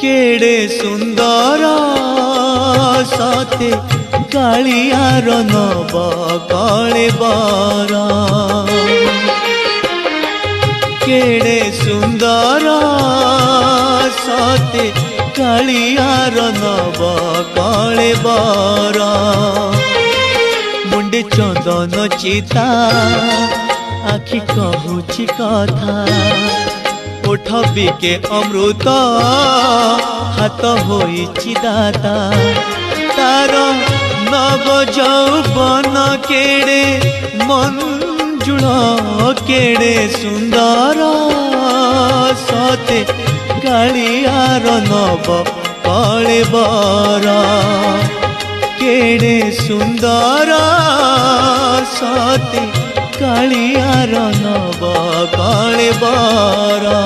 केड़े सुंदर सते कालियार नव कले बरा केड़े सुंदर सते कालियार नव कले बरा मुंडे चंदन चिता आखि कहूची कथा ओठ बिके अमृत हाथ होइछि दाता तार नव यौवन केड़े मंजुळ केड़े सुंदर सते कालियार नव कले बरा केड़े सुंदर सते कालियार नव कले बरा।